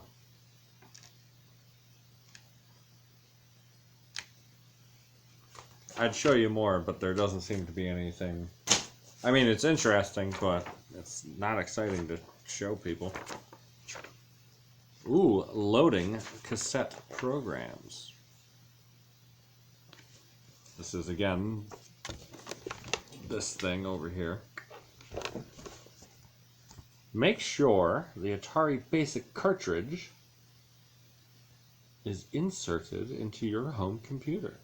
A: I'd show you more, but there doesn't seem to be anything. I mean, it's interesting, but it's not exciting to show people. Ooh, loading cassette programs. This is, again, this thing over here. Make sure the Atari Basic cartridge is inserted into your home computer.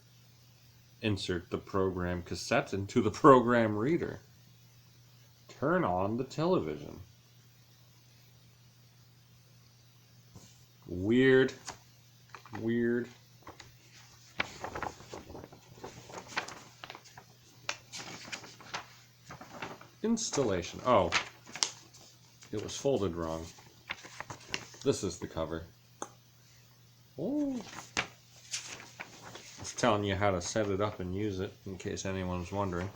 A: Insert the program cassette into the program reader. Turn on the television. Weird. Installation. Oh, it was folded wrong. This is the cover. Ooh. It's telling you how to set it up and use it, in case anyone's wondering.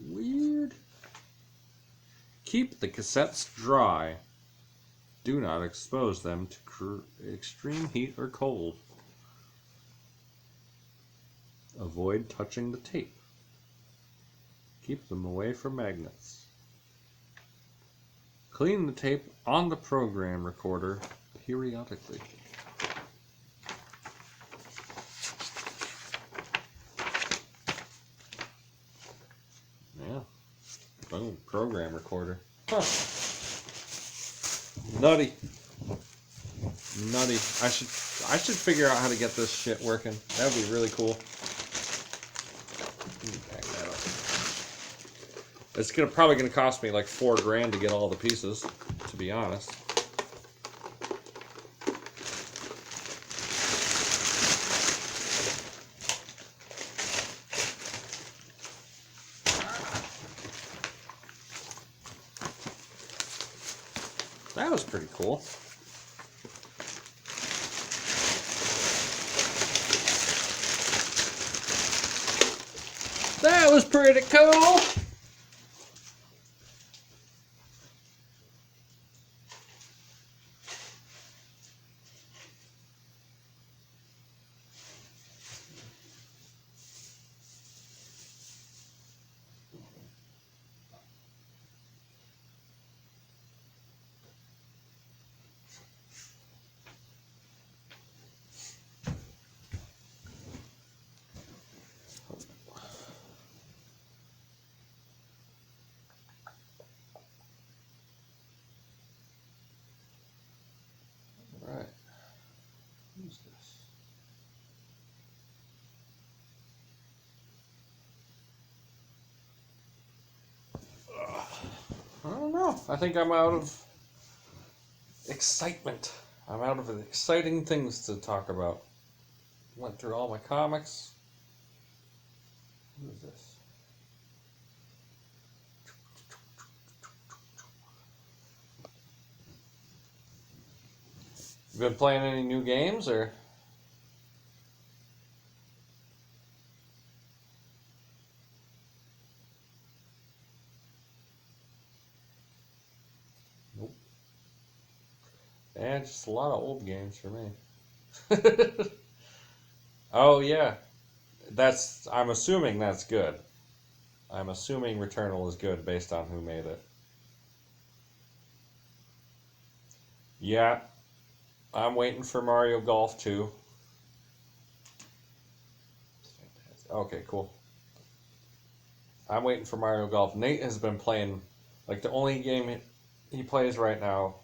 A: Weird. Keep the cassettes dry. Do not expose them to extreme heat or cold. Avoid touching the tape. Keep them away from magnets. Clean the tape on the program recorder periodically. Yeah. Boom. Program recorder. Huh. Nutty. Nutty. I should figure out how to get this shit working. That would be really cool. Let me back that up. It's probably gonna cost me like $4 grand to get all the pieces, to be honest. That was pretty cool. That was pretty cool. Right. Who's this? I don't know. I think I'm out of excitement. I'm out of exciting things to talk about. Went through all my comics. Who is this? You been playing any new games or? Nope. Yeah, just a lot of old games for me. Oh yeah, I'm assuming that's good. I'm assuming Returnal is good based on who made it. Yeah, I'm waiting for Mario Golf 2. Okay, cool. I'm waiting for Mario Golf. Nate has been playing, like the only game he plays right now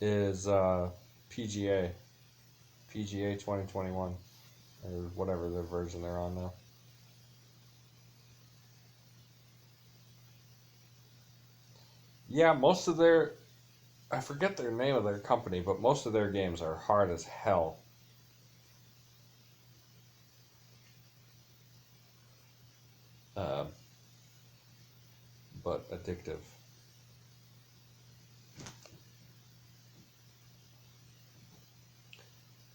A: is PGA 2021, or whatever the version they're on now. Yeah, most of their, I forget their name of their company, but most of their games are hard as hell. But addictive.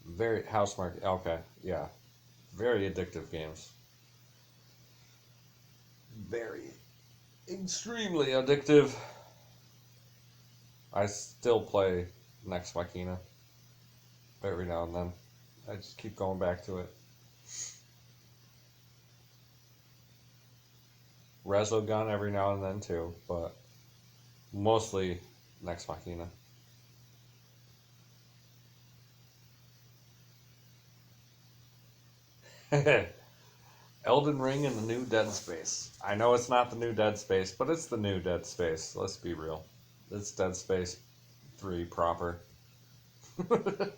A: Very Housemarque. Okay, yeah, very addictive games. Very, extremely addictive. I still play Next Machina every now and then. I just keep going back to it. Resogun every now and then too, but mostly Next Machina. Elden Ring and the new Dead Space. I know it's not the new Dead Space, but it's the new Dead Space. Let's be real. It's Dead Space 3 proper. I'm gonna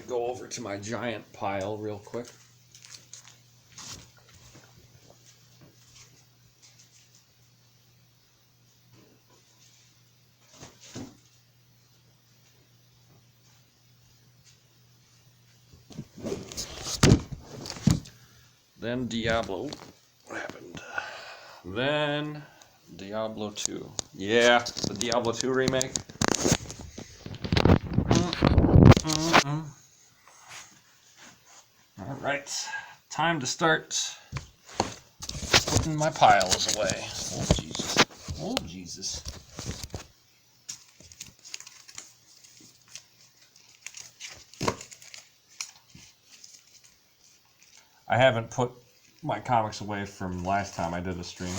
A: go over to my giant pile real quick. Then Diablo What happened? Then Diablo 2. Yeah, the Diablo 2 remake. All right, time to start putting my piles away. Oh Jesus! Oh Jesus! I haven't put my comics away from last time I did a stream.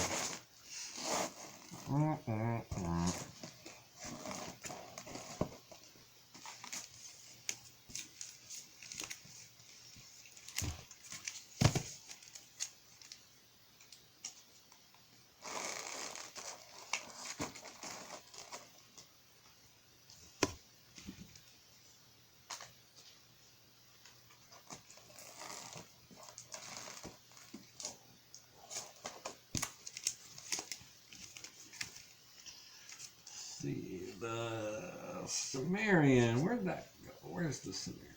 A: See, the Sumerian, where'd that go? Where's the Sumerian?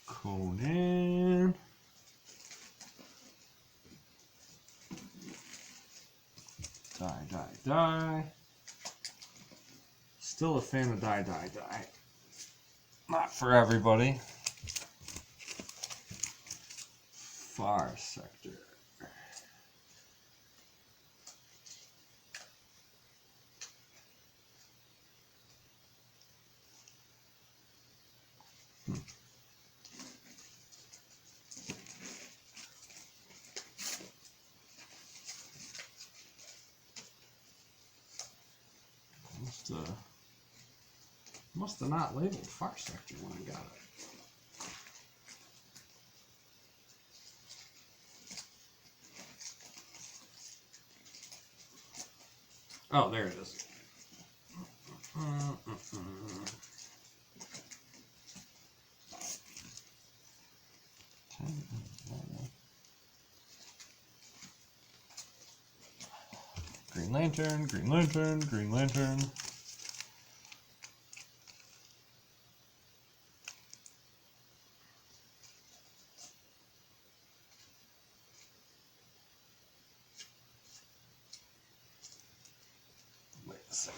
A: Conan. Die. Still a fan of die. Not for everybody. Far Sector. Must have not labeled Far Sector when I got it. Oh, there it is. Green Lantern. Wait a second.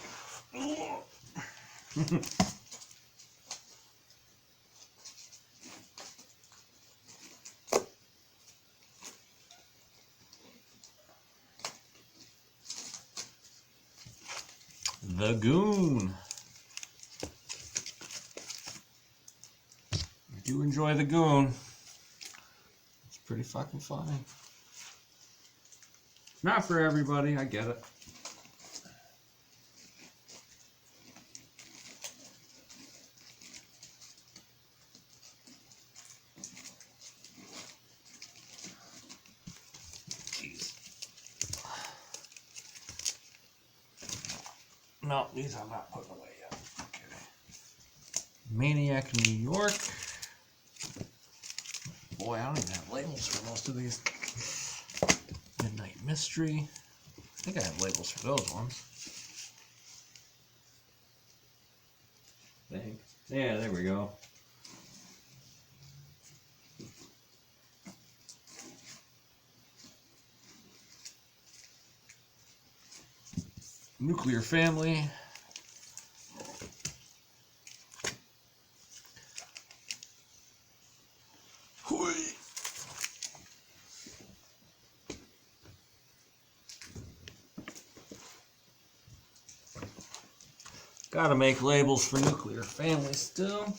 A: The Goon. I do enjoy The Goon. It's pretty fucking funny. Not for everybody, I get it. No, these I'm not putting away yet. Okay. Maniac New York. Boy, I don't even have labels for most of these. Midnight Mystery. I think I have labels for those ones. Yeah, there we go. Nuclear Family. Gotta make labels for Nuclear Family still.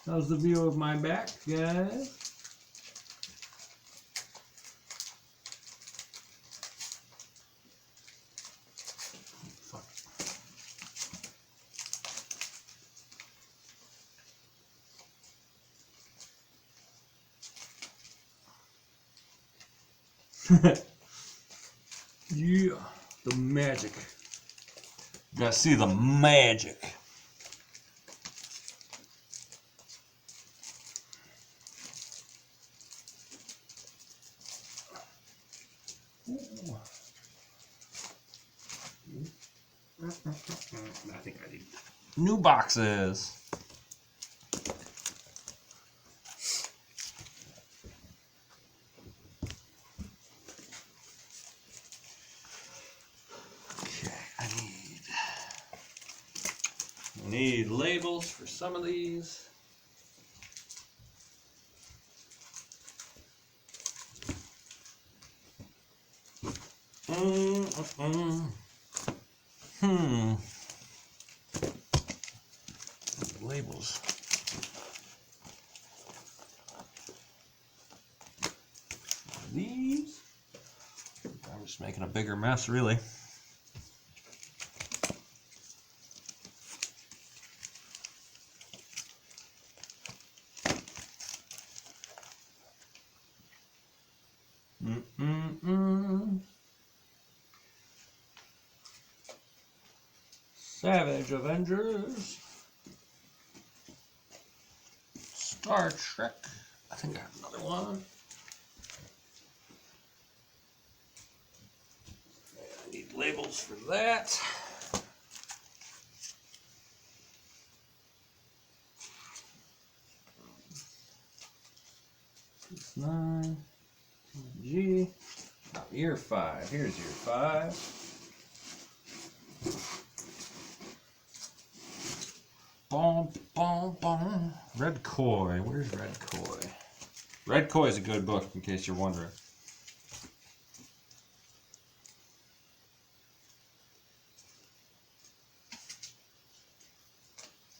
A: How's the view of my back, guys? Yeah, the magic. You gotta see the magic. Ooh. I think I need new boxes. Okay, I need labels for some of these. Labels. These. I'm just making a bigger mess, really. Savage Avengers. Star Trek. I think I have another one. I need labels for that. It's 9. G. Oh, year 5. Here's year 5. Boom, boom, boom. Red Koi. Where's Red Koi? Red Koi is a good book, in case you're wondering.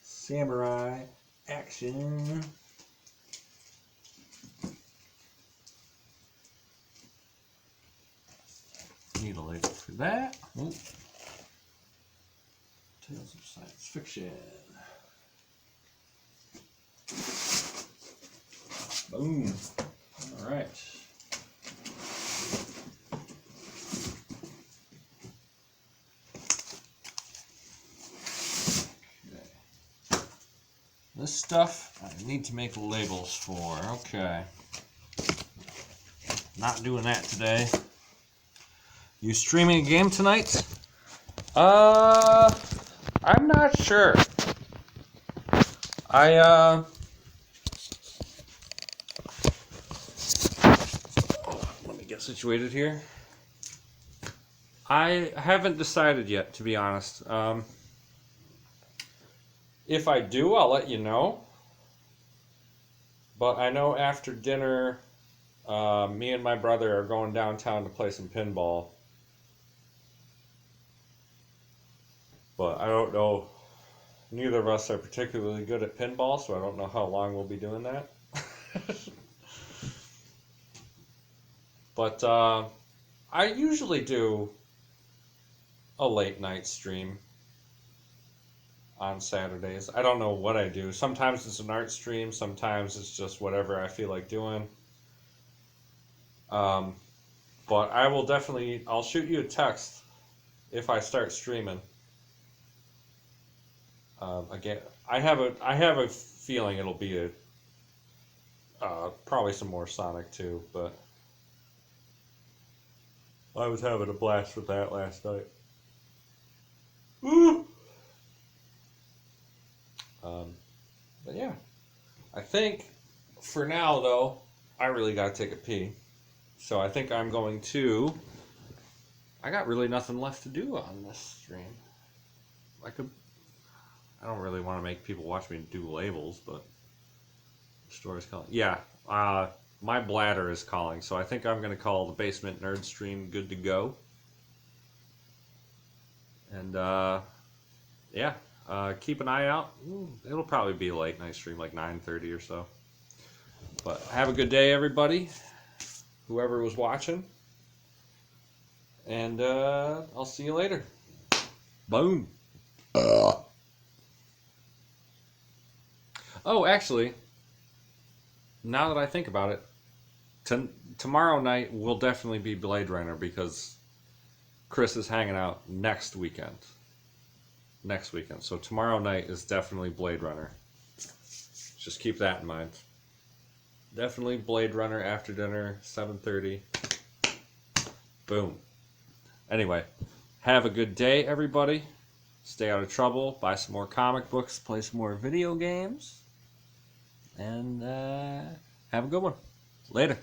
A: Samurai action. Need a label for that. Ooh. Tales of Science Fiction. Boom. All right. Okay. This stuff I need to make labels for. Okay. Not doing that today. You streaming a game tonight? I'm not sure. Let me get situated here. I haven't decided yet, to be honest. If I do, I'll let you know. But I know after dinner, me and my brother are going downtown to play some pinball. But I don't know. Neither of us are particularly good at pinball, so I don't know how long we'll be doing that. But I usually do a late night stream on Saturdays. I don't know what I do. Sometimes it's an art stream, sometimes it's just whatever I feel like doing. But I will definitely, I'll shoot you a text if I start streaming. Again, I have a feeling it'll be probably some more Sonic too, but I was having a blast with that last night. Woo! But yeah, I think for now though, I really gotta take a pee. So I think I'm going to. I got really nothing left to do on this stream. I don't really want to make people watch me do labels, but the story's calling. Yeah, my bladder is calling, so I think I'm going to call the Basement Nerd stream good to go. And yeah, keep an eye out. It'll probably be a late night stream, like 9:30 or so. But have a good day, everybody, whoever was watching. And I'll see you later. Boom. Oh, actually, now that I think about it, Tomorrow night will definitely be Blade Runner because Chris is hanging out next weekend. So tomorrow night is definitely Blade Runner. Just keep that in mind. Definitely Blade Runner after dinner, 7:30. Boom. Anyway, have a good day, everybody. Stay out of trouble. Buy some more comic books. Play some more video games. And have a good one. Later.